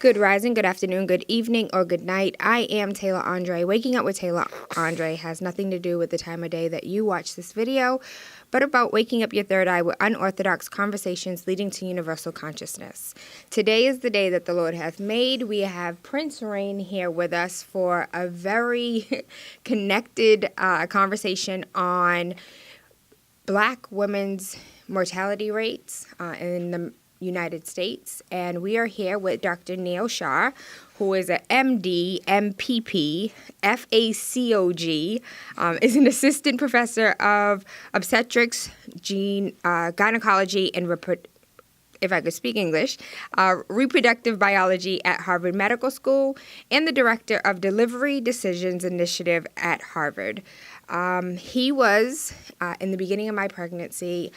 Good rising, good afternoon, good evening, or good night. I am Tayla Andre. Waking up with Tayla Andre has nothing to do with the time of day that you watch this video, but about waking up your third eye with unorthodox conversations leading to universal consciousness. Today is the day that the Lord hath made. We have Prince Rain here with us for a very connected conversation on Black women's mortality rates in the United States, and we are here with Dr. Neel Shah, who is an MD, MPP, FACOG, is an assistant professor of obstetrics, gynecology, and if I could speak English, reproductive biology at Harvard Medical School, and the director of Delivery Decisions Initiative at Harvard. He was, in the beginning of my pregnancy,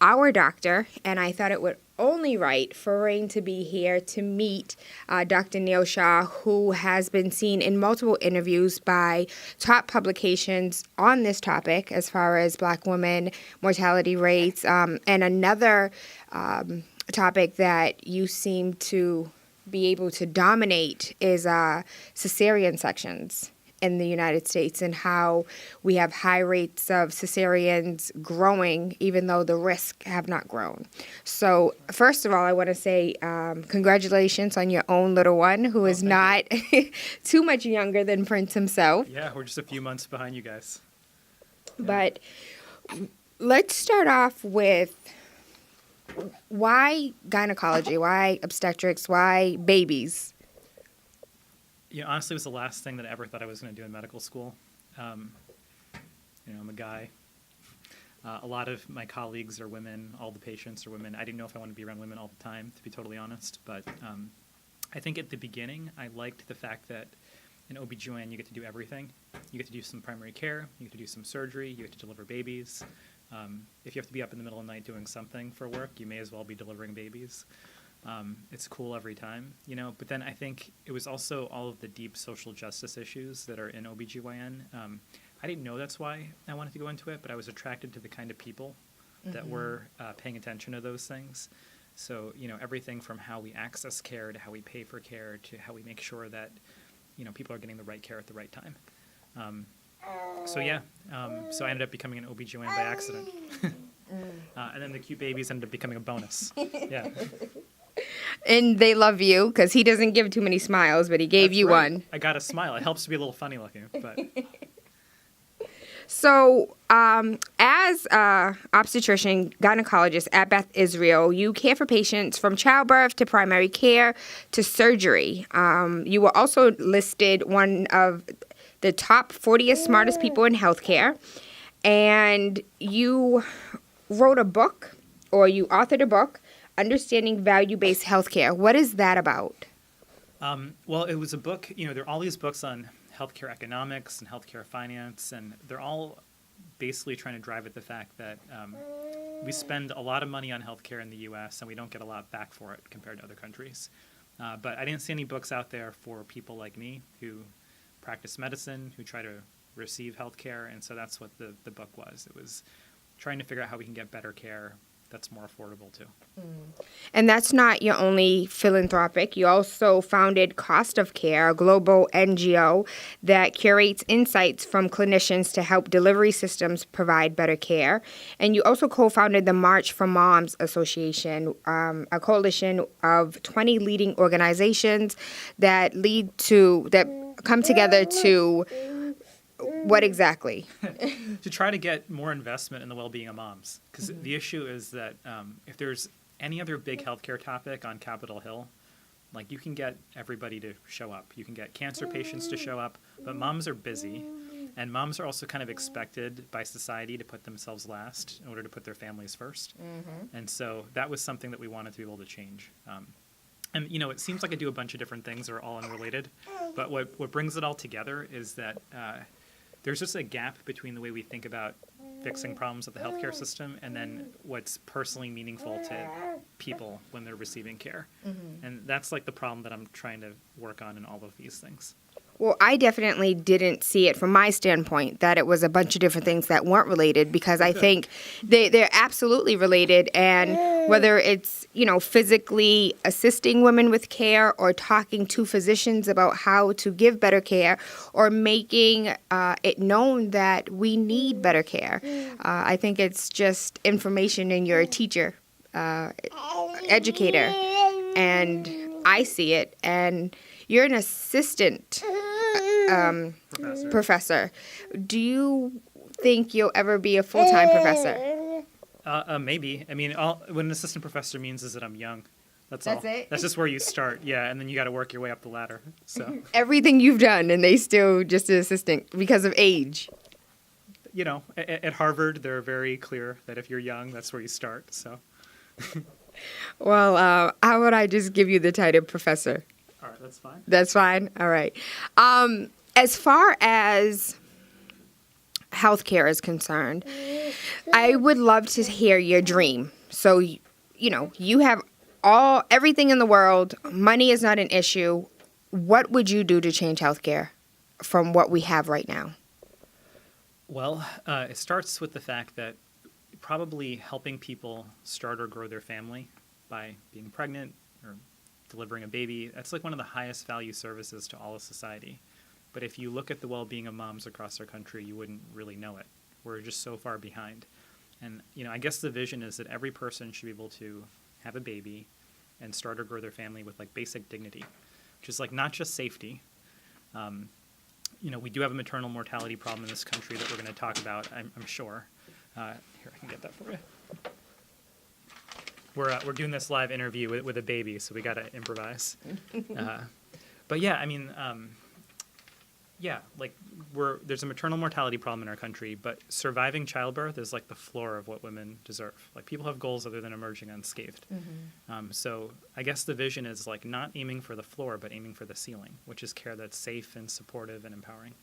our doctor, and I thought it would only right for Rain to be here to meet Dr. Neel Shah, who has been seen in multiple interviews by top publications on this topic as far as Black women mortality rates, and another topic that you seem to be able to dominate is cesarean sections in the United States, and how we have high rates of cesareans growing even though the risk have not grown. So first of all, I want to say congratulations on your own little one, who is not too much younger than Prince himself. Yeah, we're just a few months behind you guys. Yeah. But let's start off with why gynecology, why obstetrics, why babies? Honestly, it was the last thing that I ever thought I was going to do in medical school. I'm a guy. A lot of my colleagues are women. All the patients are women. I didn't know if I wanted to be around women all the time, to be totally honest. But I think at the beginning, I liked the fact that in OB/GYN, you get to do everything. You get to do some primary care. You get to do some surgery. You get to deliver babies. If you have to be up in the middle of the night doing something for work, you may as well be delivering babies. It's cool every time, but then I think it was also all of the deep social justice issues that are in OB/GYN. I didn't know that's why I wanted to go into it, but I was attracted to the kind of people that were paying attention to those things. So, everything from how we access care to how we pay for care to how we make sure that, people are getting the right care at the right time. So I ended up becoming an OB/GYN by accident. And then the cute babies ended up becoming a bonus. Yeah. And they love you because he doesn't give too many smiles, but he gave you right. one. I got a smile. It helps to be a little funny looking. But So, as a obstetrician gynecologist at Beth Israel, you care for patients from childbirth to primary care to surgery. You were also listed one of the top 40th smartest people in healthcare, and you wrote a book, or you authored a book, Understanding Value-Based Healthcare. What is that about? Well, it was a book, there are all these books on healthcare economics and healthcare finance, and they're all basically trying to drive at the fact that we spend a lot of money on healthcare in the U.S., and we don't get a lot back for it compared to other countries. But I didn't see any books out there for people like me who practice medicine, who try to receive healthcare, and so that's what the book was. It was trying to figure out how we can get better care that's more affordable too. And that's not your only philanthropic. You also founded Cost of Care, a global NGO that curates insights from clinicians to help delivery systems provide better care. And you also co-founded the March for Moms Association, a coalition of 20 leading organizations that come together to what exactly? To try to get more investment in the well-being of moms. Because the issue is that if there's any other big healthcare topic on Capitol Hill, you can get everybody to show up. You can get cancer patients to show up, but moms are busy. And moms are also kind of expected by society to put themselves last in order to put their families first. And so that was something that we wanted to be able to change. And, it seems like I do a bunch of different things that are all unrelated. But what brings it all together is that there's just a gap between the way we think about fixing problems with the healthcare system and then what's personally meaningful to people when they're receiving care. And that's the problem that I'm trying to work on in all of these things. Well, I definitely didn't see it from my standpoint that it was a bunch of different things that weren't related, because I think they're absolutely related. And whether it's, physically assisting women with care, or talking to physicians about how to give better care, or making it known that we need better care. I think it's just information, and you're a teacher, educator, and I see it. And you're an assistant professor. Do you think you'll ever be a full-time professor? Maybe. I mean, what an assistant professor means is that I'm young. That's all. That's it? That's just where you start. Yeah, and then you got to work your way up the ladder. So, Everything you've done, and they still just an assistant because of age. at Harvard, they're very clear that if you're young, that's where you start. So, Well, how would I just give you the title professor? all right, that's fine. That's fine? All right. As far as healthcare is concerned, I would love to hear your dream. So, you have everything in the world. Money is not an issue. What would you do to change healthcare from what we have right now? Well, it starts with the fact that probably helping people start or grow their family by being pregnant or delivering a baby, that's like one of the highest value services to all of society. But if you look at the well-being of moms across our country, you wouldn't really know it. We're just so far behind. And, I guess the vision is that every person should be able to have a baby and start or grow their family with like basic dignity, which is like not just safety. We do have a maternal mortality problem in this country that we're going to talk about, I'm sure. Here, I can get that for you. We're doing this live interview with a baby, so we got to improvise. But yeah, I mean, there's a maternal mortality problem in our country, but surviving childbirth is like the floor of what women deserve. Like, people have goals other than emerging unscathed. So I guess the vision is like not aiming for the floor, but aiming for the ceiling, which is care that's safe and supportive and empowering.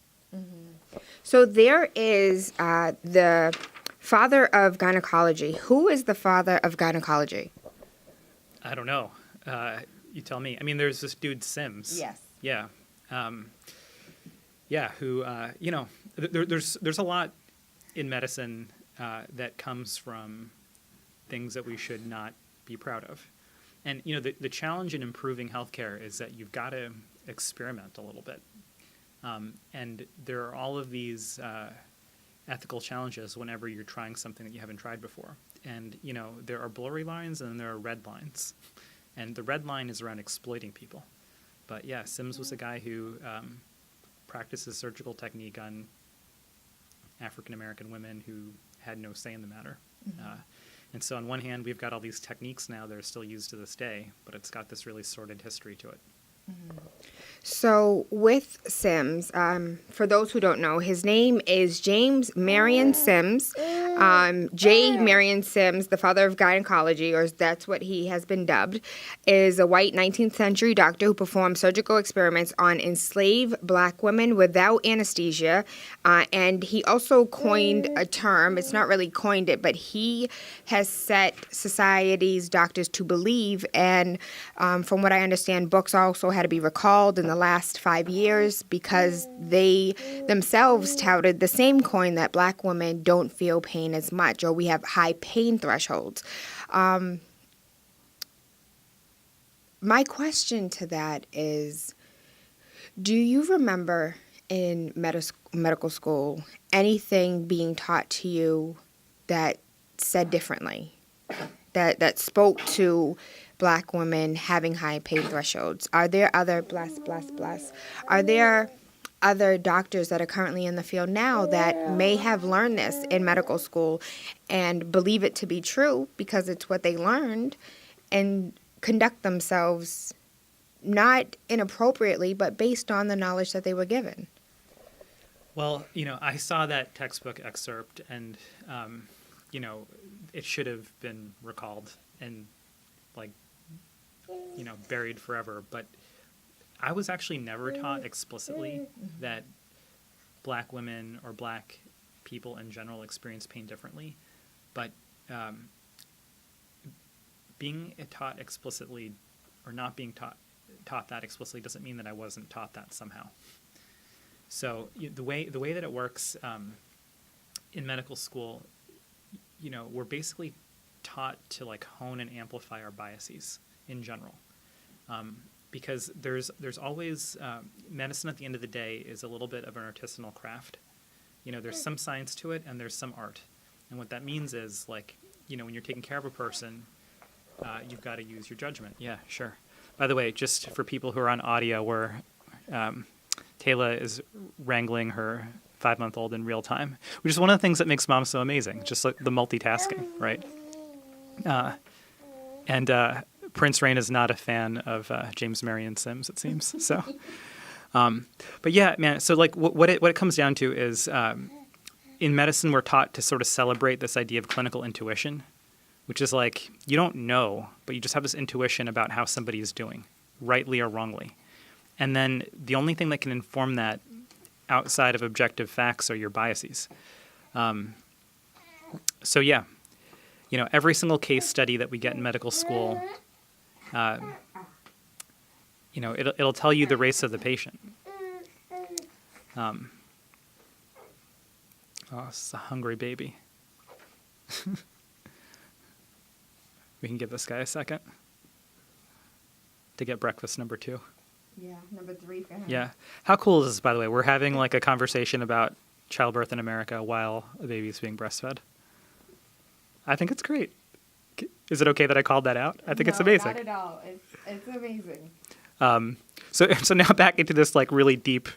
So there is the father of gynecology. Who is the father of gynecology? I don't know. You tell me. I mean, there's this dude Sims. Yes. Yeah. Who, there's a lot in medicine that comes from things that we should not be proud of. And, the challenge in improving healthcare is that you've got to experiment a little bit. And there are all of these ethical challenges whenever you're trying something that you haven't tried before. And, there are blurry lines and there are red lines. And the red line is around exploiting people. But, yeah, Sims was a guy who practices surgical technique on African-American women who had no say in the matter. And so on one hand, we've got all these techniques now that are still used to this day, but it's got this really sordid history to it. So with Sims, for those who don't know, his name is James Marion Sims. J. Marion Sims, the father of gynecology, or that's what he has been dubbed, is a white 19th century doctor who performed surgical experiments on enslaved black women without anesthesia. And he also coined a term. It's not really coined it, but he has set society's doctors to believe. And from what I understand, books also had to be recalled in the last 5 years because they themselves touted the same coin that black women don't feel pain as much, or we have high pain thresholds. My question to that is, do you remember in medical school anything being taught to you that said differently, that spoke to black women having high pain thresholds? Are there other, are there other doctors that are currently in the field now that may have learned this in medical school and believe it to be true because it's what they learned and conduct themselves not inappropriately, but based on the knowledge that they were given? Well, I saw that textbook excerpt and, it should have been recalled and buried forever. But I was actually never taught explicitly that black women or black people in general experience pain differently. But being taught explicitly or not being taught that explicitly doesn't mean that I wasn't taught that somehow. So the way that it works in medical school, we're basically taught to like hone and amplify our biases in general, because there's always medicine at the end of the day is a little bit of an artisanal craft. There's some science to it and there's some art, and what that means is like when you're taking care of a person, you've got to use your judgment. Yeah, sure. By the way, just for people who are on audio, where Tayla is wrangling her 5-month-old in real time, which is one of the things that makes mom so amazing, just like the multitasking, right? And Prince Rain is not a fan of James Marion Sims, it seems. So, but yeah, man. So like, what it comes down to is, in medicine, we're taught to sort of celebrate this idea of clinical intuition, which is like you don't know, but you just have this intuition about how somebody is doing, rightly or wrongly. And then the only thing that can inform that outside of objective facts are your biases. So yeah, every single case study that we get in medical school, it'll tell you the race of the patient. Oh, it's a hungry baby. We can give this guy a second to get breakfast number 2. Yeah, number 3 for him. Yeah. How cool is this, by the way? We're having like a conversation about childbirth in America while a baby is being breastfed. I think it's great. Is it okay that I called that out? I think it's amazing. Not at all. It's amazing. So now back into this like really deep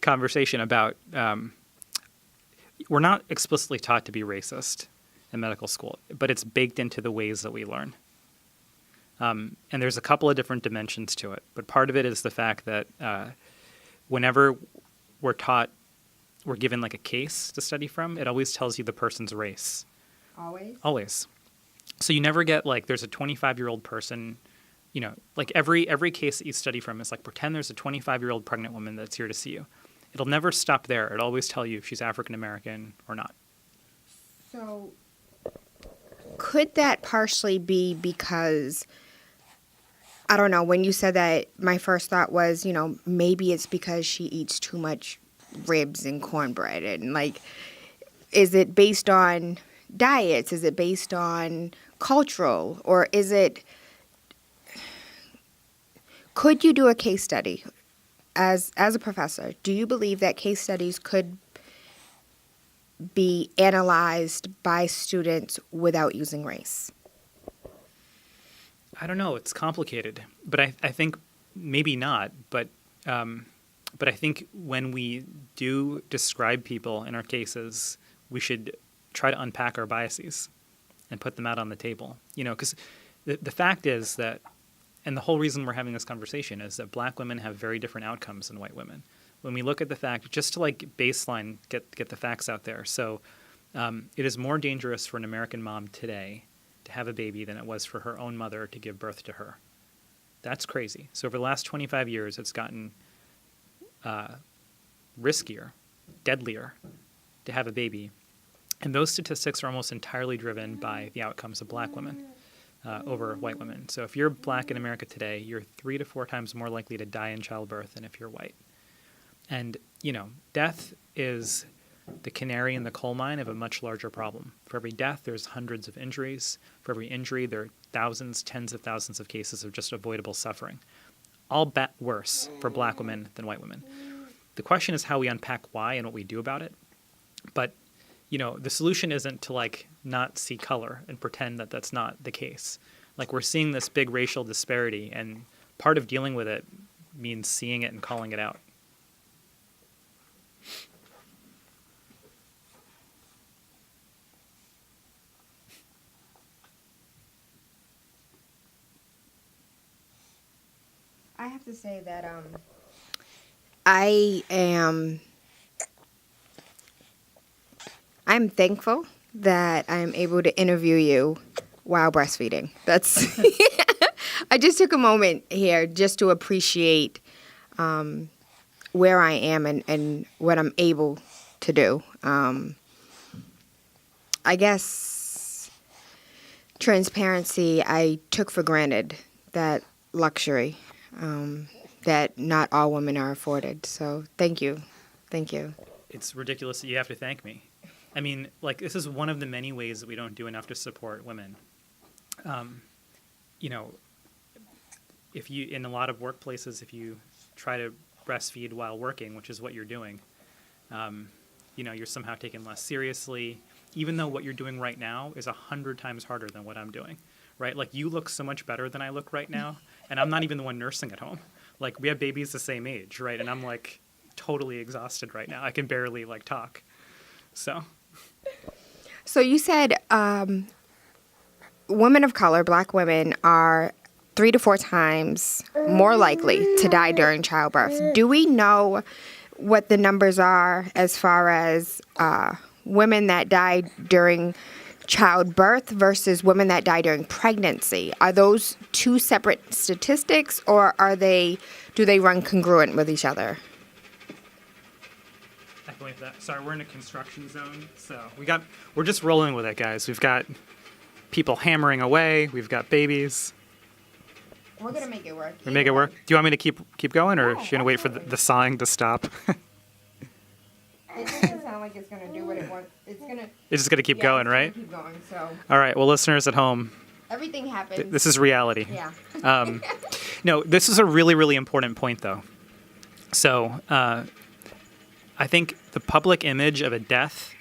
conversation about we're not explicitly taught to be racist in medical school, but it's baked into the ways that we learn. And there's a couple of different dimensions to it, but part of it is the fact that whenever we're given like a case to study from, it always tells you the person's race. Always? Always. So you never get like there's a 25-year-old person, like every case that you study from is like pretend there's a 25-year-old pregnant woman that's here to see you. It'll never stop there. It'll always tell you if she's African American or not. So could that partially be because, I don't know, when you said that, my first thought was, maybe it's because she eats too much ribs and cornbread, and like, is it based on diets? Is it based on cultural? Or is it, could you do a case study as a professor? Do you believe that case studies could be analyzed by students without using race? I don't know. It's complicated, but I think maybe not. But I think when we do describe people in our cases, we should try to unpack our biases and put them out on the table. Because the fact is that, and the whole reason we're having this conversation is that Black women have very different outcomes than white women. When we look at the fact, just to like baseline, get the facts out there. So it is more dangerous for an American mom today to have a baby than it was for her own mother to give birth to her. That's crazy. So over the last 25 years, it's gotten riskier, deadlier to have a baby. And those statistics are almost entirely driven by the outcomes of Black women over white women. So if you're Black in America today, you're 3 to 4 times more likely to die in childbirth than if you're white. And, death is the canary in the coal mine of a much larger problem. For every death, there's hundreds of injuries. For every injury, there are thousands, tens of thousands of cases of just avoidable suffering. All bet worse for Black women than white women. The question is how we unpack why and what we do about it. But, the solution isn't to, like, not see color and pretend that that's not the case. Like, we're seeing this big racial disparity, and part of dealing with it means seeing it and calling it out. I have to say that I'm thankful that I'm able to interview you while breastfeeding. That's I just took a moment here just to appreciate where I am and what I'm able to do. I guess transparency, I took for granted that luxury. that not all women are afforded. So thank you. Thank you. It's ridiculous that you have to thank me. I mean, like, this is one of the many ways that we don't do enough to support women. You know, if you, in a lot of workplaces, if you try to breastfeed while working, which is what you're doing, you know, you're somehow taken less seriously, even though what you're doing right now is 100 times harder than what I'm doing, right? Like, you look so much better than I look right now, and I'm not even the one nursing at home. Like, we have babies the same age, right? And I'm, like, totally exhausted right now. I can barely, like, talk. So You said women of color, Black women, are 3 to 4 times more likely to die during childbirth. Do we know what the numbers are as far as women that die during childbirth versus women that die during pregnancy? Are those two separate statistics, or do they run congruent with each other? echoing that. Sorry, we're in a construction zone, so we're just rolling with it, guys. We've got people hammering away. We've got babies. We're gonna make it work. We make it work. Do you want me to keep going, or is she gonna wait for the sawing to stop? It doesn't sound like it's gonna do what it wants. It's just gonna keep going, right? Keep going. So. All right. Well, listeners at home, Everything happens. this is reality. Yeah. No, this is a really, really important point, though. So, I think the public image of a death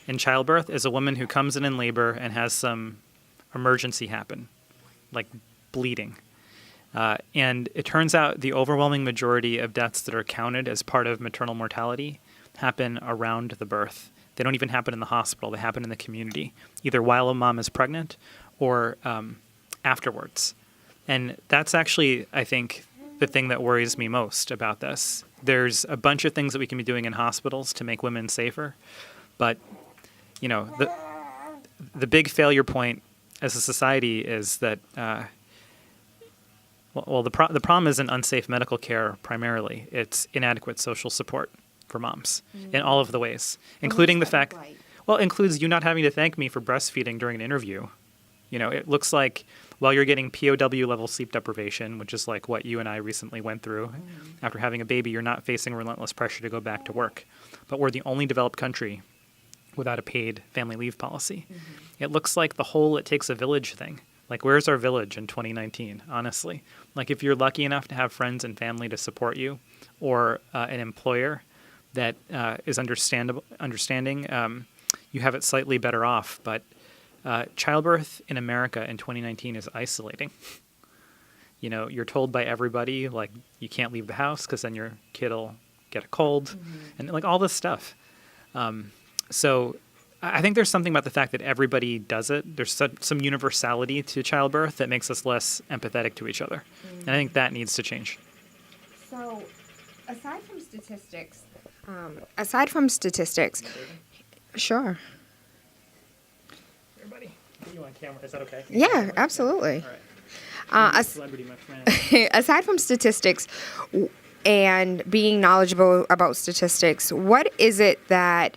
in childbirth is a woman who comes in labor and has some emergency happen, like bleeding. And it turns out the overwhelming majority of deaths that are counted as part of maternal mortality happen around the birth. They don't even happen in the hospital. They happen in the community, either while a mom is pregnant or afterwards. And that's actually, I think, the thing that worries me most about this. There's a bunch of things that we can be doing in hospitals to make women safer, but you know, the big failure point as a society is that the problem isn't unsafe medical care primarily. It's inadequate social support for moms in all of the ways, including the fact, includes you not having to thank me for breastfeeding during an interview. You know, it looks like while you're getting POW level sleep deprivation, which is like what you and I recently went through after having a baby, you're not facing relentless pressure to go back to work. But we're the only developed country without a paid family leave policy. It looks like the whole it takes a village thing. Like, where's our village in 2019, honestly? Like, if you're lucky enough to have friends and family to support you, or an employer that is understanding, you have it slightly better off. But childbirth in America in 2019 is isolating. You know, you're told by everybody, like, you can't leave the house because then your kid will get a cold, and like all this stuff. So I think there's something about the fact that everybody does it. There's some universality to childbirth that makes us less empathetic to each other. And I think that needs to change. So, aside from statistics, sure. Everybody, get you on camera. Is that okay? Yeah, absolutely. All right. Celebrity, my friend. Aside from statistics and being knowledgeable about statistics, what is it that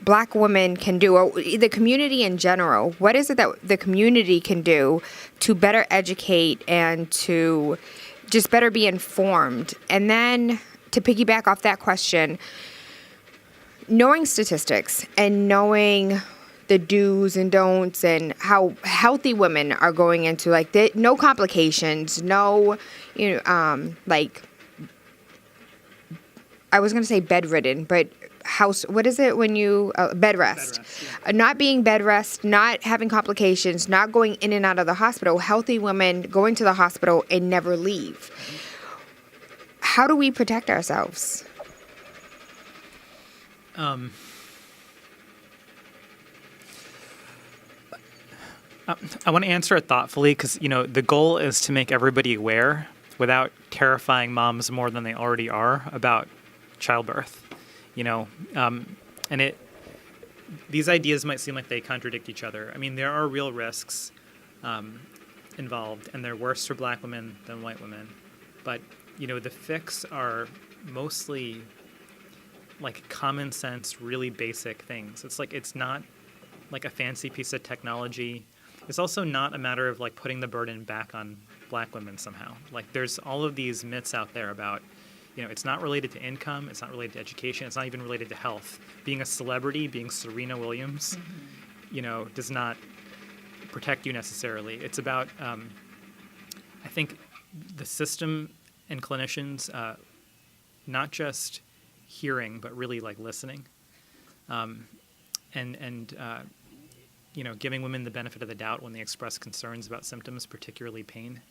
Black women can do, or the community in general? What is it that the community can do to better educate and to just better be informed? And then to piggyback off that question, knowing statistics and knowing the do's and don'ts and how healthy women are going into, like, no complications, no, like, I was going to say bedridden, but what is it when you, bed rest. Yeah. Not being bed rest, not having complications, not going in and out of the hospital, healthy women going to the hospital and never leave. How do we protect ourselves? I want to answer it thoughtfully because, the goal is to make everybody aware without terrifying moms more than they already are about childbirth. And these ideas might seem like they contradict each other. I mean, there are real risks involved, and they're worse for Black women than white women. But, the fix are mostly like common sense, really basic things. It's not like a fancy piece of technology. It's also not a matter of like putting the burden back on Black women somehow. Like, there's all of these myths out there about, it's not related to income, it's not related to education, it's not even related to health. Being a celebrity, being Serena Williams, does not protect you necessarily. It's about, I think, the system and clinicians not just hearing, but really like listening, and giving women the benefit of the doubt when they express concerns about symptoms, particularly pain.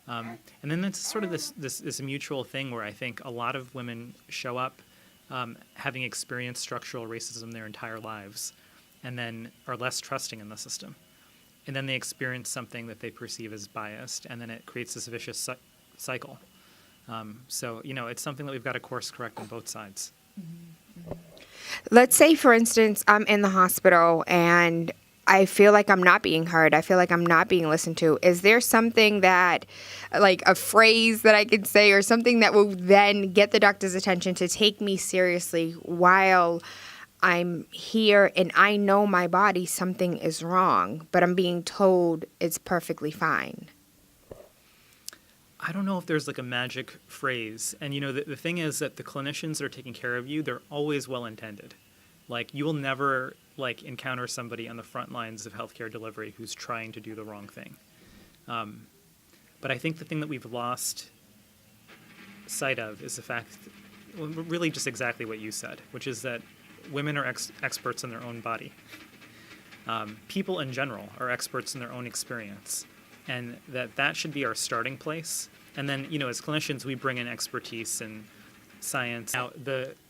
And then it's sort of this mutual thing where I think a lot of women show up having experienced structural racism their entire lives, and then are less trusting in the system. And then they experience something that they perceive as biased, and then it creates this vicious cycle. So, it's something that we've got to course correct on both sides. Let's say, for instance, I'm in the hospital and I feel like I'm not being heard. I feel like I'm not being listened to. Is there something that, like a phrase that I could say or something that will then get the doctor's attention to take me seriously while I'm here and I know my body something is wrong, but I'm being told it's perfectly fine? I don't know if there's like a magic phrase. And, the thing is that the clinicians that are taking care of you, they're always well-intended. Like, you will never, encounter somebody on the front lines of healthcare delivery who's trying to do the wrong thing. But I think the thing that we've lost sight of is the fact, really just exactly what you said, which is that women are experts in their own body. People in general are experts in their own experience. And that should be our starting place. And then, as clinicians, we bring in expertise and science. Now,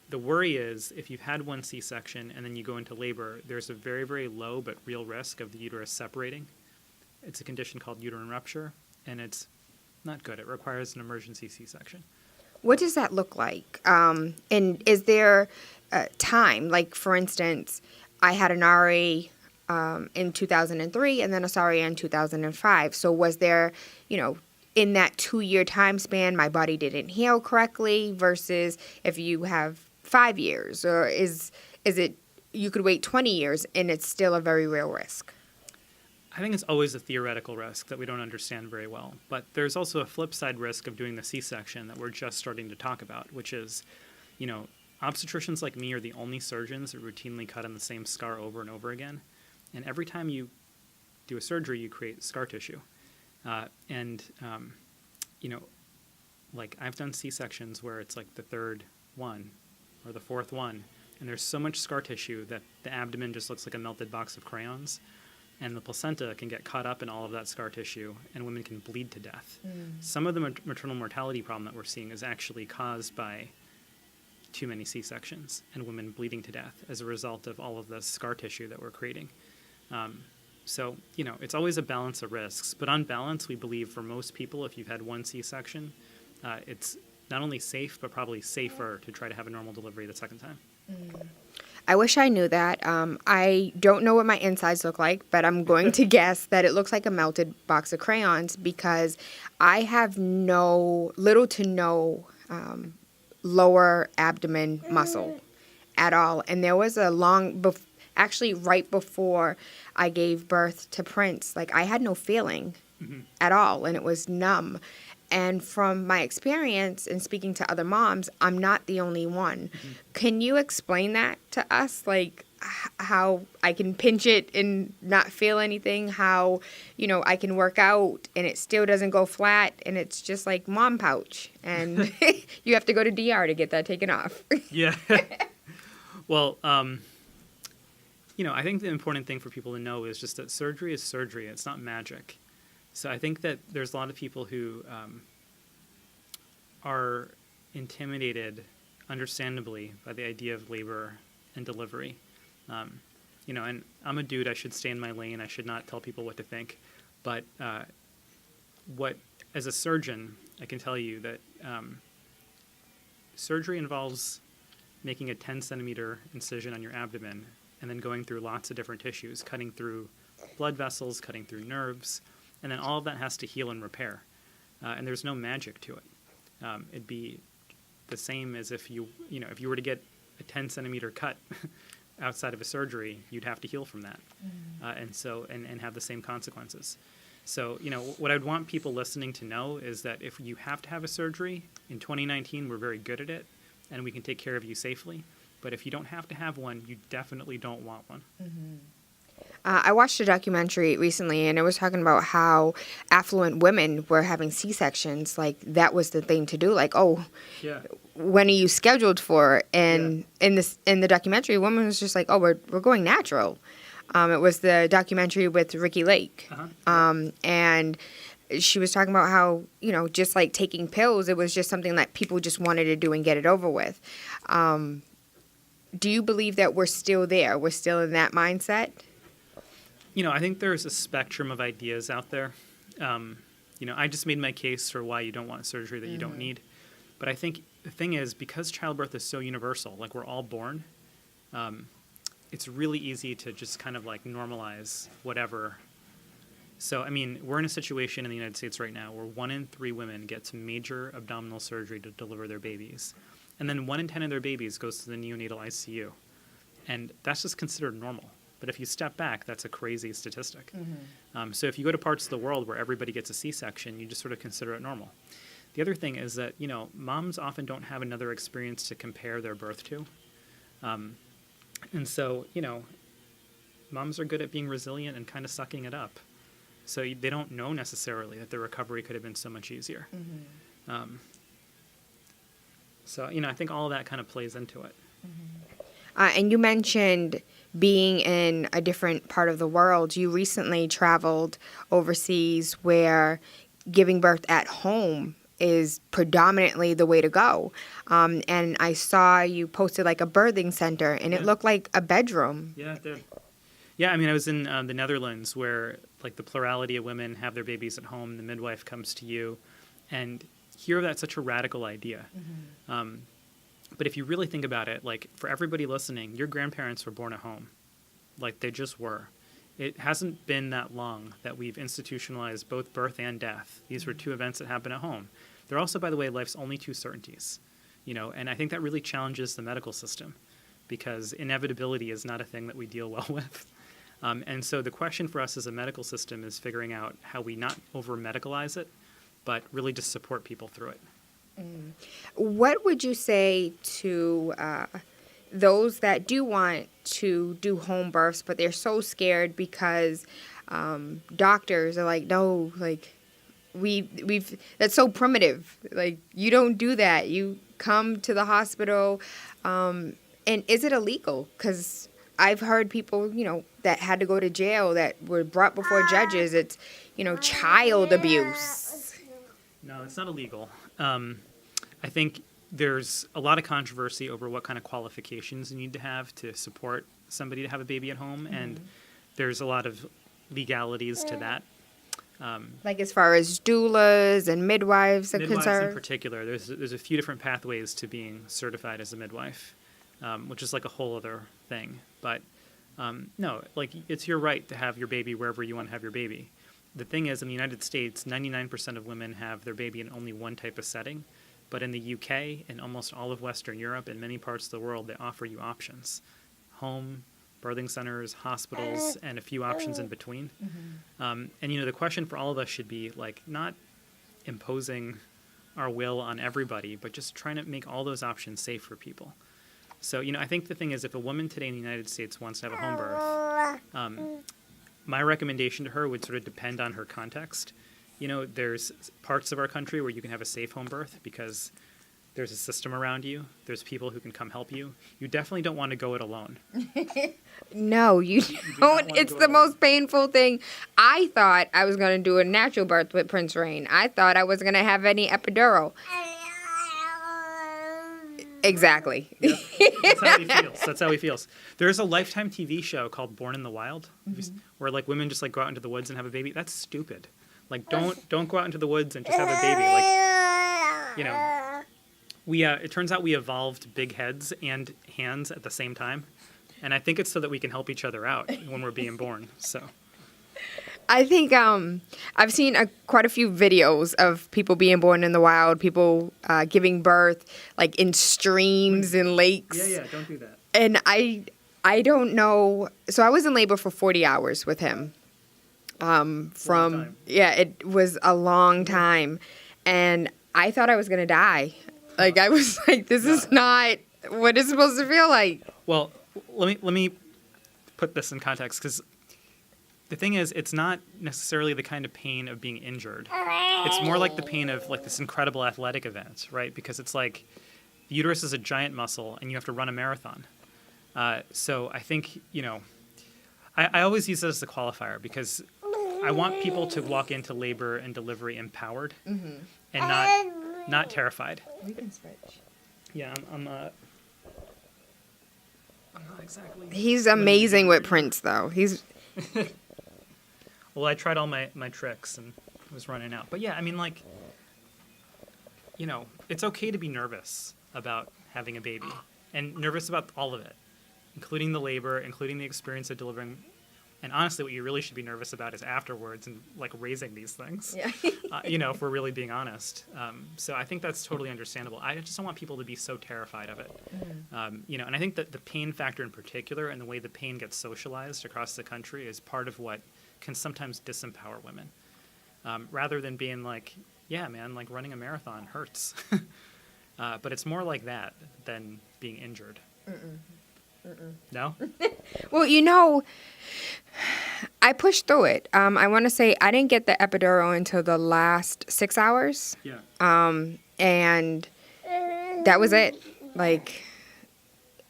the worry is if you've had one C-section and then you go into labor, there's a very, very low but real risk of the uterus separating. It's a condition called uterine rupture, and it's not good. It requires an emergency C-section. What does that look like? And is there time? Like, for instance, I had an RA in 2003 and then a SARIA in 2005. So was there, in that 2-year time span, my body didn't heal correctly versus if you have 5 years? Or is it you could wait 20 years and it's still a very real risk? I think it's always a theoretical risk that we don't understand very well. But there's also a flip side risk of doing the C-section that we're just starting to talk about, which is, obstetricians like me are the only surgeons that routinely cut on the same scar over and over again. And every time you do a surgery, you create scar tissue. I've done C-sections where it's like the third one or the fourth one, and there's so much scar tissue that the abdomen just looks like a melted box of crayons, and the placenta can get caught up in all of that scar tissue, and women can bleed to death. Some of the maternal mortality problem that we're seeing is actually caused by too many C-sections and women bleeding to death as a result of all of the scar tissue that we're creating. So, it's always a balance of risks. But on balance, we believe for most people, if you've had one C-section, it's not only safe, but probably safer to try to have a normal delivery the second time. I wish I knew that. I don't know what my insides look like, but I'm going to guess that it looks like a melted box of crayons because I have little to no lower abdomen muscle at all. And there was a actually right before I gave birth to Prince, I had no feeling at all, and it was numb. And from my experience in speaking to other moms, I'm not the only one. Can you explain that to us? How I can pinch it and not feel anything, how, I can work out and it still doesn't go flat and it's just like mom pouch and you have to go to DR to get that taken off. Yeah. Well, I think the important thing for people to know is just that surgery is surgery. It's not magic. So I think that there's a lot of people who are intimidated, understandably, by the idea of labor and delivery. And I'm a dude, I should stay in my lane, I should not tell people what to think. But as a surgeon, I can tell you that surgery involves making a 10-centimeter incision on your abdomen and then going through lots of different tissues, cutting through blood vessels, cutting through nerves, and then all of that has to heal and repair. And there's no magic to it. It'd be the same as if you were to get a 10-centimeter cut outside of a surgery, you'd have to heal from that, and have the same consequences. So, what I'd want people listening to know is that if you have to have a surgery, in 2019, we're very good at it, and we can take care of you safely. But if you don't have to have one, you definitely don't want one. I watched a documentary recently, and it was talking about how affluent women were having C-sections. Like, that was the thing to do. Like, oh, Yeah. when are you scheduled for? And in the documentary, a woman was just like, oh, we're going natural. It was the documentary with Ricky Lake. And she was talking about how, just like taking pills, it was just something that people just wanted to do and get it over with. Do you believe that we're still there? We're still in that mindset? I think there's a spectrum of ideas out there. I just made my case for why you don't want surgery that you don't need. But I think the thing is, because childbirth is so universal, like we're all born, it's really easy to just kind of like normalize whatever. So, we're in a situation in the United States right now where 1 in 3 women gets major abdominal surgery to deliver their babies. And then 1 in 10 of their babies goes to the neonatal ICU. And that's just considered normal. But if you step back, that's a crazy statistic. So if you go to parts of the world where everybody gets a C-section, you just sort of consider it normal. The other thing is that, moms often don't have another experience to compare their birth to. And so, moms are good at being resilient and kind of sucking it up. So they don't know necessarily that the recovery could have been so much easier. So, I think all of that kind of plays into it. And you mentioned being in a different part of the world. You recently traveled overseas where giving birth at home is predominantly the way to go. And I saw you posted like a birthing center, and it looked like a bedroom. Yeah, it did. Yeah, I was in the Netherlands where like the plurality of women have their babies at home. The midwife comes to you, and here that's such a radical idea. But if you really think about it, like for everybody listening, your grandparents were born at home. Like they just were. It hasn't been that long that we've institutionalized both birth and death. These were 2 events that happen at home. They're also, by the way, life's only 2 certainties. And I think that really challenges the medical system because inevitability is not a thing that we deal well with. And so the question for us as a medical system is figuring out how we not over-medicalize it, but really just support people through it. What would you say to those that do want to do home births, but they're so scared because doctors are like, no, like we've that's so primitive. Like you don't do that. You come to the hospital, and is it illegal? Because I've heard people, that had to go to jail that were brought before judges. It's, child abuse. No, it's not illegal. I think there's a lot of controversy over what kind of qualifications you need to have to support somebody to have a baby at home, and there's a lot of legalities to that. Like as far as doulas and midwives are concerned? Midwives in particular, there's a few different pathways to being certified as a midwife, which is like a whole other thing. But no, like it's your right to have your baby wherever you want to have your baby. The thing is, in the United States, 99% of women have their baby in only one type of setting. But in the UK and almost all of Western Europe and many parts of the world, they offer you options. Home, birthing centers, hospitals, and a few options in between. And, the question for all of us should be, like, not imposing our will on everybody, but just trying to make all those options safe for people. So, I think the thing is, if a woman today in the United States wants to have a home birth, my recommendation to her would sort of depend on her context. There's parts of our country where you can have a safe home birth because there's a system around you. There's people who can come help you. You definitely don't want to go it alone. No, you don't. It's the most painful thing. I thought I was going to do a natural birth with Prince Rain. I thought I wasn't going to have any epidural. Exactly. Yep. That's how he feels. There's a Lifetime TV show called Born in the Wild where like women just like go out into the woods and have a baby. That's stupid. Like don't go out into the woods and just have a baby. Like it turns out we evolved big heads and hands at the same time. And I think it's so that we can help each other out when we're being born. So I think I've seen quite a few videos of people being born in the wild, people giving birth like in streams and lakes. Yeah, don't do that. And I don't know. So I was in labor for 40 hours with him. time. Yeah, it was a long time, and I thought I was gonna die. Like I was like, this is not what it's supposed to feel like. Well, let me put this in context, because the thing is, it's not necessarily the kind of pain of being injured. It's more like the pain of like this incredible athletic event, right? Because it's like the uterus is a giant muscle, and you have to run a marathon. So I think, I always use it as a qualifier, because I want people to walk into labor and delivery empowered and not terrified. We can switch. Yeah, I'm not exactly. He's amazing with prints, though. He's. Well, I tried all my tricks and was running out. But yeah, I mean, like, it's okay to be nervous about having a baby, and nervous about all of it, including the labor, including the experience of delivering. And honestly, what you really should be nervous about is afterwards and like raising these things. Yeah. If we're really being honest. So I think that's totally understandable. I just don't want people to be so terrified of it. And I think that the pain factor in particular, and the way the pain gets socialized across the country, is part of what can sometimes disempower women. Rather than being like, yeah, man, like running a marathon hurts. But it's more like that than being injured. No? Well, I pushed through it. I want to say I didn't get the epidural until the last 6 hours. Yeah. And that was it. Like,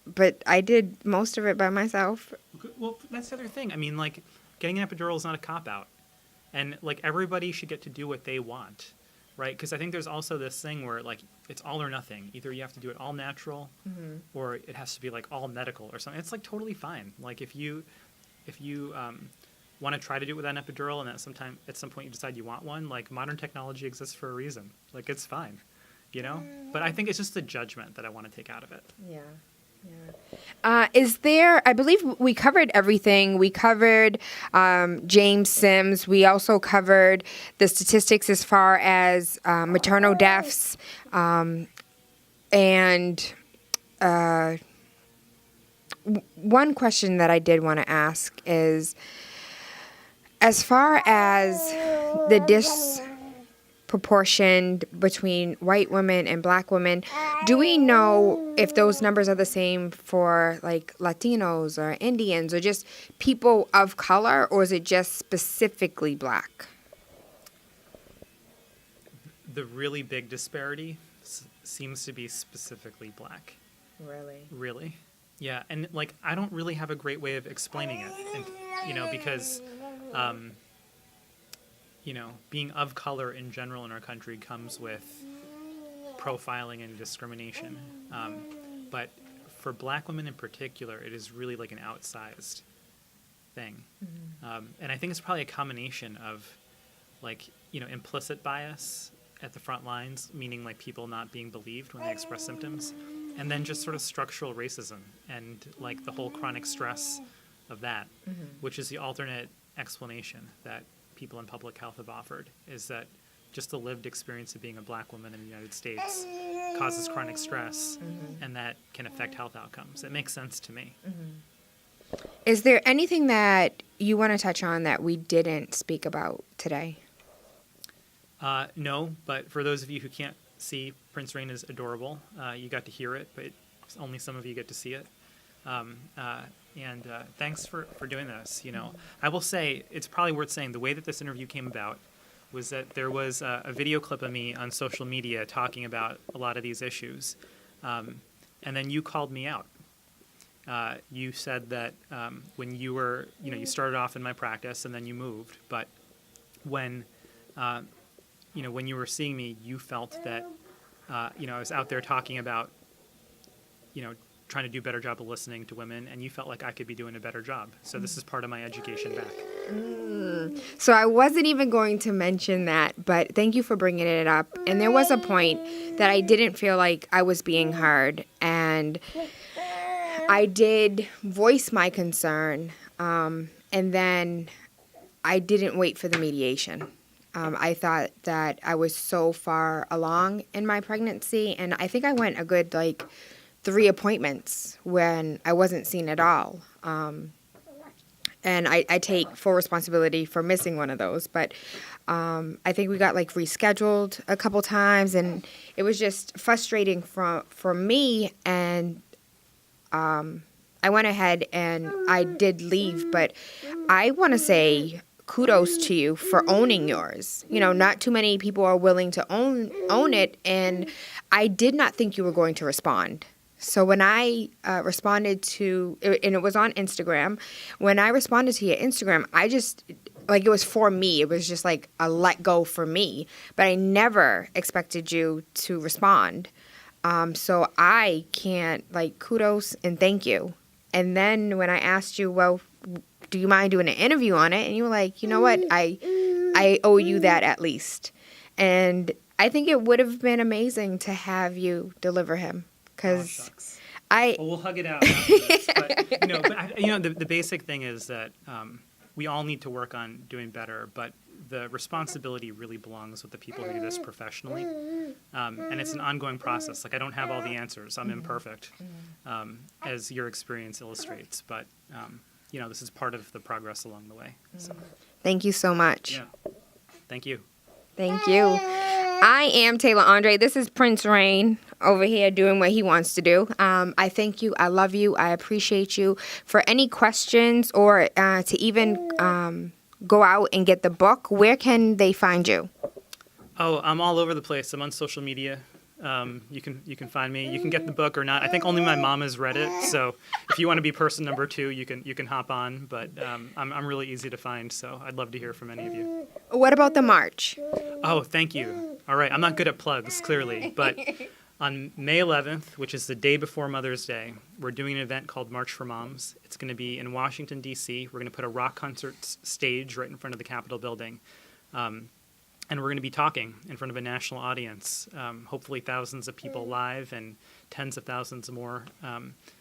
but I did most of it by myself. Well, that's the other thing. I mean, like, getting an epidural is not a cop-out. And, like, everybody should get to do what they want, right? Because I think there's also this thing where, like, it's all or nothing. Either you have to do it all natural, or it has to be, like, all medical or something. It's, like, totally fine. Like, if you want to try to do it without an epidural, and at some point you decide you want one, like, modern technology exists for a reason. Like, it's fine, But I think it's just the judgment that I want to take out of it. Yeah. I believe we covered everything. We covered James Sims. We also covered the statistics as far as maternal deaths. And one question that I did want to ask is, as far as the disproportion between white women and black women, do we know if those numbers are the same for like Latinos or Indians or just people of color, or is it just specifically black? The really big disparity seems to be specifically black. Really? Yeah, and like I don't really have a great way of explaining it, and because being of color in general in our country comes with profiling and discrimination. But for black women in particular, it is really like an outsized thing. And I think it's probably a combination of like, implicit bias at the front lines, meaning like people not being believed when they express symptoms, and then just sort of structural racism and like the whole chronic stress of that, which is the alternate explanation that people in public health have offered, is that just the lived experience of being a black woman in the United States causes chronic stress, and that can affect health outcomes. It makes sense to me. Is there anything that you want to touch on that we didn't speak about today? No, but for those of you who can't see, Prince Rain is adorable. You got to hear it, but only some of you get to see it. And thanks for doing this. I will say, it's probably worth saying, the way that this interview came about was that there was a video clip of me on social media talking about a lot of these issues. And then you called me out. You said that when you were, you started off in my practice and then you moved, but when you were seeing me, you felt that, I was out there talking about, trying to do a better job of listening to women, and you felt like I could be doing a better job. So this is part of my education back. So I wasn't even going to mention that, but thank you for bringing it up. And there was a point that I didn't feel like I was being heard, and I did voice my concern, and then I didn't wait for the mediation. I thought that I was so far along in my pregnancy, and I think I went a good, 3 appointments when I wasn't seen at all. And and I take full responsibility for missing one of those. But I think we got like rescheduled a couple times, and it was just frustrating for me. And I went ahead and I did leave, but I want to say kudos to you for owning yours. You know, not too many people are willing to own it, and I did not think you were going to respond. So when I responded to, and it was on Instagram, when I responded to your Instagram, I just, like, it was for me. It was just like a let go for me. But I never expected you to respond. So I can't, like, kudos and thank you. And then when I asked you, well, do you mind doing an interview on it? And you were like, you know what? I owe you that at least. And I think it would have been amazing to have you deliver him. Because well, we'll hug it out after this. But, the basic thing is that we all need to work on doing better, but the responsibility really belongs with the people who do this professionally. And it's an ongoing process. Like, I don't have all the answers. I'm imperfect, as your experience illustrates. But, this is part of the progress along the way. So. Thank you so much. Yeah. Thank you. Thank you. I am Tayla Andre. This is Prince Rain over here doing what he wants to do. I thank you. I love you. I appreciate you. For any questions or to even go out and get the book, where can they find you? Oh, I'm all over the place. I'm on social media. You can find me. You can get the book or not. I think only my mom has read it. So if you want to be person number 2, you can hop on. But I'm really easy to find. So I'd love to hear from any of you. What about the march? Oh, thank you. All right. I'm not good at plugs, clearly. But on May 11th, which is the day before Mother's Day, we're doing an event called March for Moms. It's going to be in Washington, D.C. We're going to put a rock concert stage right in front of the Capitol building. And we're going to be talking in front of a national audience, hopefully thousands of people live and tens of thousands more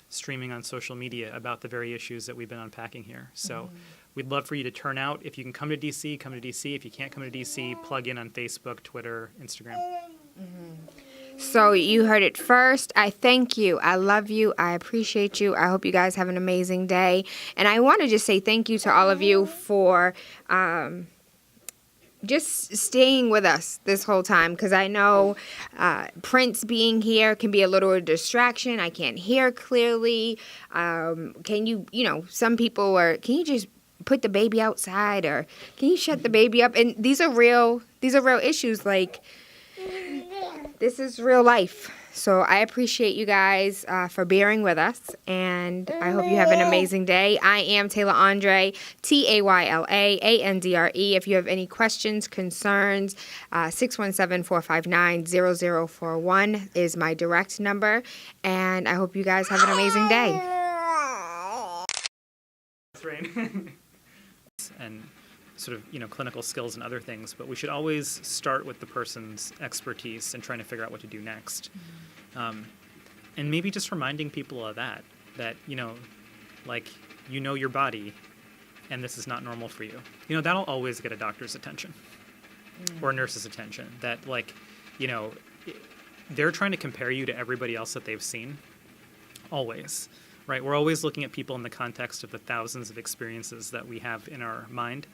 streaming on social media about the very issues that we've been unpacking here. So we'd love for you to turn out. If you can come to D.C., come to D.C. If you can't come to D.C., plug in on Facebook, Twitter, Instagram. So you heard it first. I thank you. I love you. I appreciate you. I hope you guys have an amazing day. And I want to just say thank you to all of you for just staying with us this whole time, because I know Prince being here can be a little distraction. I can't hear clearly. Can you, some people are, can you just put the baby outside, or can you shut the baby up? And these are real issues. Like, this is real life. So I appreciate you guys for bearing with us, and I hope you have an amazing day. I am Tayla Andre, TaylaAndre. If you have any questions, concerns, 617-459-0041 is my direct number, and I hope you guys have an amazing day. That's right. And sort of, clinical skills and other things, but we should always start with the person's expertise and trying to figure out what to do next. And maybe just reminding people of that, your body, and this is not normal for you. That'll always get a doctor's attention or a nurse's attention, that, they're trying to compare you to everybody else that they've seen. Always, right? We're always looking at people in the context of the thousands of experiences that we have in our mind.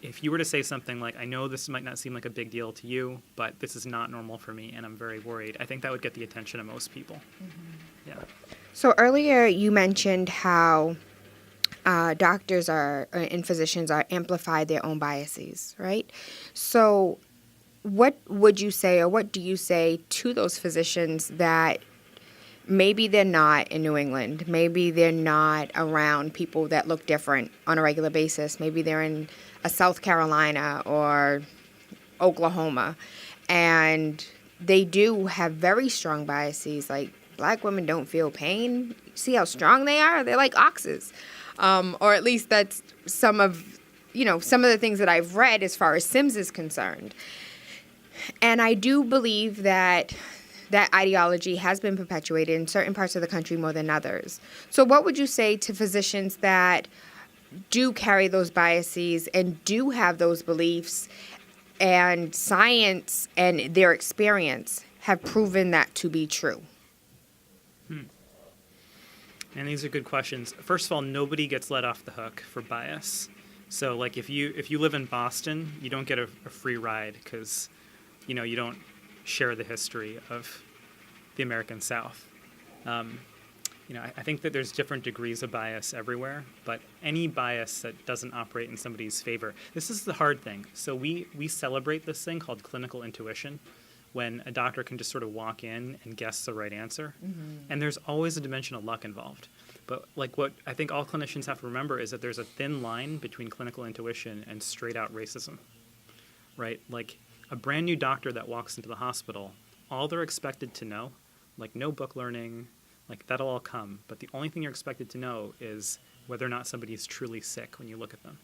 If you were to say something like, I know this might not seem like a big deal to you, but this is not normal for me, and I'm very worried, I think that would get the attention of most people. Yeah. So earlier you mentioned how doctors and physicians are amplify their own biases, right? So what would you say, or what do you say to those physicians that maybe they're not in New England, maybe they're not around people that look different on a regular basis, maybe they're in South Carolina or Oklahoma, and they do have very strong biases, like black women don't feel pain. See how strong they are? They're like oxes. Or at least that's some of the things that I've read as far as Sims is concerned. And I do believe that ideology has been perpetuated in certain parts of the country more than others. So what would you say to physicians that do carry those biases and do have those beliefs, and science and their experience have proven that to be true? And these are good questions. First of all, nobody gets let off the hook for bias. So, like, if you live in Boston, you don't get a free ride because, you don't share the history of the American South. I think that there's different degrees of bias everywhere, but any bias that doesn't operate in somebody's favor, this is the hard thing. So we celebrate this thing called clinical intuition, when a doctor can just sort of walk in and guess the right answer. And there's always a dimension of luck involved. But like what I think all clinicians have to remember is that there's a thin line between clinical intuition and straight out racism, right? Like a brand new doctor that walks into the hospital, all they're expected to know, like no book learning, like that'll all come. But the only thing you're expected to know is whether or not somebody is truly sick when you look at them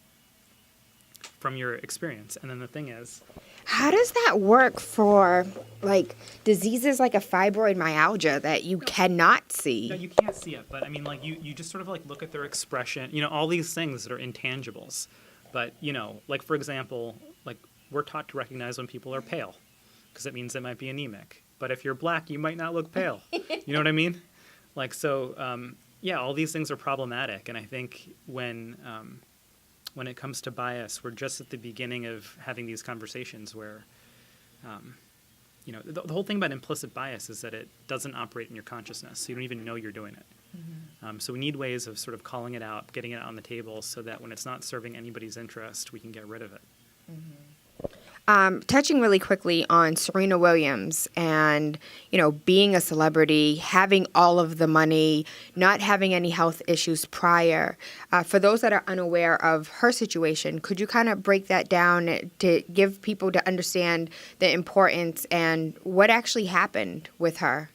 from your experience. And then the thing is, how does that work for like diseases like a fibromyalgia that you cannot see? no, you can't see it, but I mean, like you just sort of like look at their expression, all these things that are intangibles. But, like for example, like we're taught to recognize when people are pale because it means they might be anemic. But if you're black, you might not look pale. You know what I mean? Like, so, all these things are problematic. And I think when it comes to bias, we're just at the beginning of having these conversations where, the whole thing about implicit bias is that it doesn't operate in your consciousness. So you don't even know you're doing it. So we need ways of sort of calling it out, getting it on the table so that when it's not serving anybody's interest, we can get rid of it. Touching really quickly on Serena Williams and, being a celebrity, having all of the money, not having any health issues prior. For those that are unaware of her situation, could you kind of break that down to give people to understand the importance and what actually happened with her?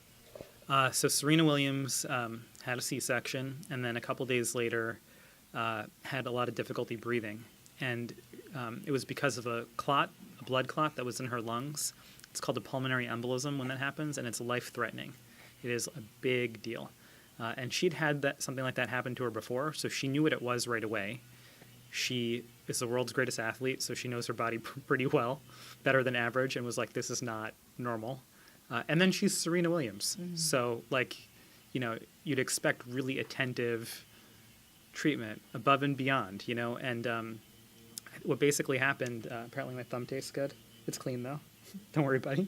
So Serena Williams had a C-section, and then a couple days later had a lot of difficulty breathing. And it was because of a blood clot that was in her lungs. It's called a pulmonary embolism when that happens, and it's life-threatening. It is a big deal. And she'd had something like that happen to her before, so she knew what it was right away. She is the world's greatest athlete, so she knows her body pretty well, better than average, and was like, this is not normal. And then she's Serena Williams. So, you'd expect really attentive treatment above and beyond, and what basically happened, apparently my thumb tastes good. It's clean, though. Don't worry, buddy.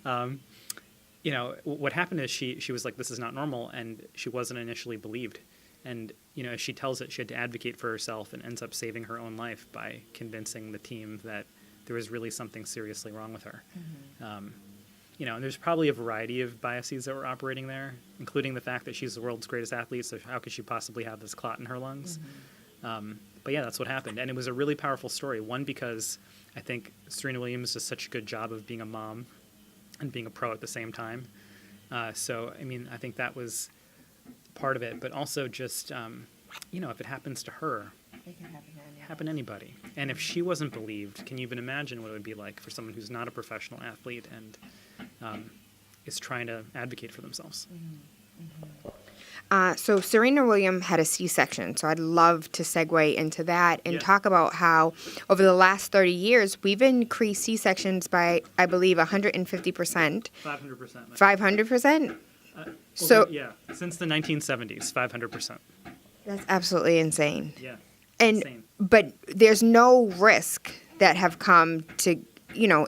What happened is she was like, this is not normal, and she wasn't initially believed. And, as she tells it, she had to advocate for herself and ends up saving her own life by convincing the team that there was really something seriously wrong with her. And there's probably a variety of biases that were operating there, including the fact that she's the world's greatest athlete, so how could she possibly have this clot in her lungs? But yeah, that's what happened. And it was a really powerful story. One, because I think Serena Williams does such a good job of being a mom and being a pro at the same time. I think that was part of it. But also just, if it happens to her, It can happen to anybody. And if she wasn't believed, can you even imagine what it would be like for someone who's not a professional athlete and is trying to advocate for themselves? So Serena Williams had a C-section, so I'd love to segue into that and talk about how over the last 30 years, we've increased C-sections by, I believe, 150%. 500%. 500%? Since the 1970s, 500%. That's absolutely insane. Yeah, insane. But there's no risk that have come to,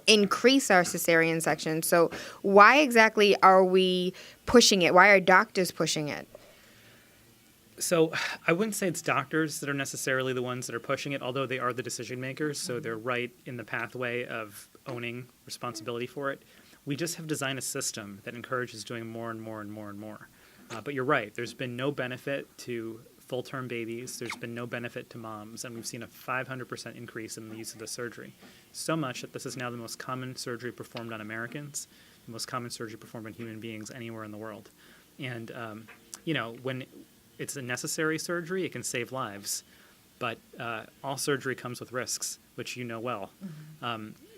increase our cesarean section. So why exactly are we pushing it? Why are doctors pushing it? So I wouldn't say it's doctors that are necessarily the ones that are pushing it, although they are the decision makers, so they're right in the pathway of owning responsibility for it. We just have designed a system that encourages doing more and more and more and more. But you're right. There's been no benefit to full-term babies. There's been no benefit to moms, and we've seen a 500% increase in the use of the surgery. So much that this is now the most common surgery performed on Americans, the most common surgery performed on human beings anywhere in the world. And, when it's a necessary surgery, it can save lives. But all surgery comes with risks, which you know well,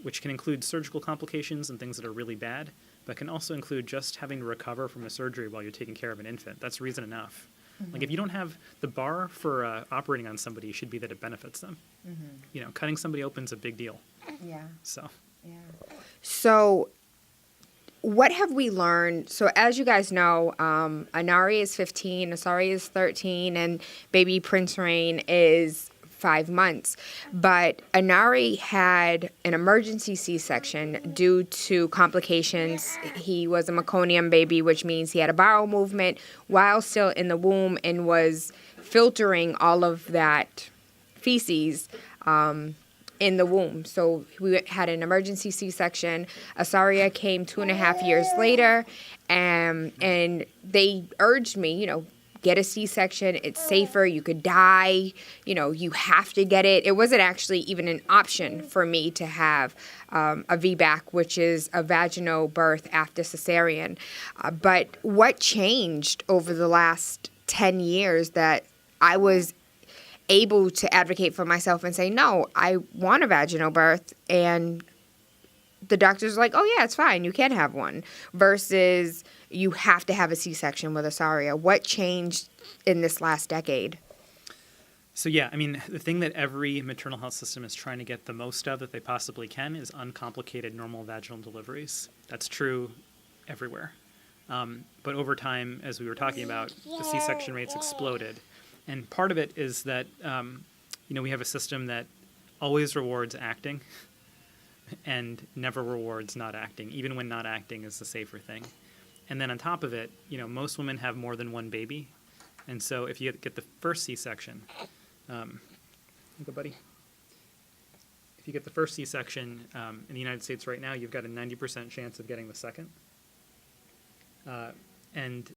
which can include surgical complications and things that are really bad, but can also include just having to recover from a surgery while you're taking care of an infant. That's reason enough. Like if you don't have the bar for operating on somebody should be that it benefits them. Cutting somebody open is a big deal. Yeah. So. Yeah. So what have we learned? So as you guys know, Anari is 15, Asari is 13, and baby Prince Rain is 5 months. But Anari had an emergency C-section due to complications. He was a meconium baby, which means he had a bowel movement while still in the womb and was filtering all of that feces in the womb. So we had an emergency C-section. Asaria came 2.5 years later, and they urged me, get a C-section. It's safer. You could die. You have to get it. It wasn't actually even an option for me to have a VBAC, which is a vaginal birth after cesarean. But what changed over the last 10 years that I was able to advocate for myself and say, no, I want a vaginal birth, and the doctor's like, oh yeah, it's fine, you can have one, versus you have to have a C-section with Asaria. What changed in this last decade? So yeah, I mean, the thing that every maternal health system is trying to get the most of that they possibly can is uncomplicated normal vaginal deliveries. That's true everywhere. But over time, as we were talking about, the C-section rates exploded. And part of it is that, we have a system that always rewards acting and never rewards not acting, even when not acting is the safer thing. And then on top of it, most women have more than one baby. And so if you get the first C-section, go buddy. If you get the first C-section in the United States right now, you've got a 90% chance of getting the second. And